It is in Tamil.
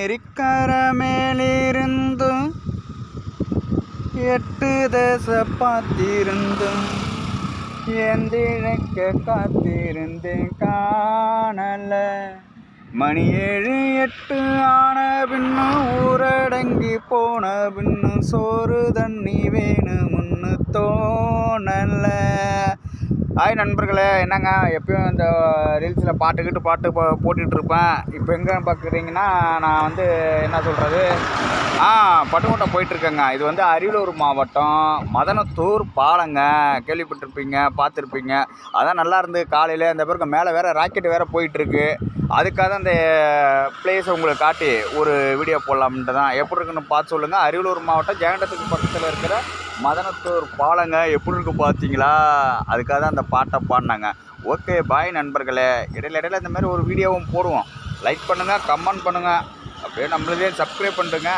ஏரிக்கர மேலிருந்து 8 தேச பார்த்திருந்தும் எந்திழைக்க காத்திருந்தேன் காணல. மணி 7 8 ஆன பின்னும் ஊரடங்கி போன பின்னும் சோறு தண்ணி வேணும்னு தோணல. ஹாய் நண்பர்களே, என்னங்க எப்பயும் இந்த ரீல்ஸில் பாட்டு போட்டுக்கிட்டு இருப்பேன். இப்போ எங்கே பார்க்குறீங்கன்னா நான் வந்து என்ன சொல்கிறது, பட்டுக்கோட்டை போயிட்டுருக்கேங்க. இது வந்து அரியலூர் மாவட்டம் மதனத்தூர் பாலங்க. கேள்விப்பட்டிருப்பீங்க, பார்த்துருப்பீங்க. அதான் நல்லா இருந்து காலையில் அந்த பிறகு மேலே வேறு ராக்கெட் வேறு போயிட்டுருக்கு. அதுக்காக தான் இந்த பிளேஸை உங்களுக்கு காட்டி ஒரு வீடியோ போடலாம்ன்ட்டு தான். எப்படி இருக்குன்னு பார்த்து சொல்லுங்கள். அரியலூர் மாவட்டம் ஜெயண்டத்துக்கு பக்கத்தில் இருக்கிற மதனத்தூர் பாலங்க. எப்படி இருக்குது பார்த்தீங்களா? அதுக்காக தான் அந்த பாட்டை பாடினாங்க. ஓகே, பாய் நண்பர்களே. இடையில இந்த மாதிரி ஒரு வீடியோவும் போடுவோம். லைக் பண்ணுங்கள், கமெண்ட் பண்ணுங்கள், அப்படியே நம்மளதே சப்ஸ்கிரைப் பண்ணுறேங்க.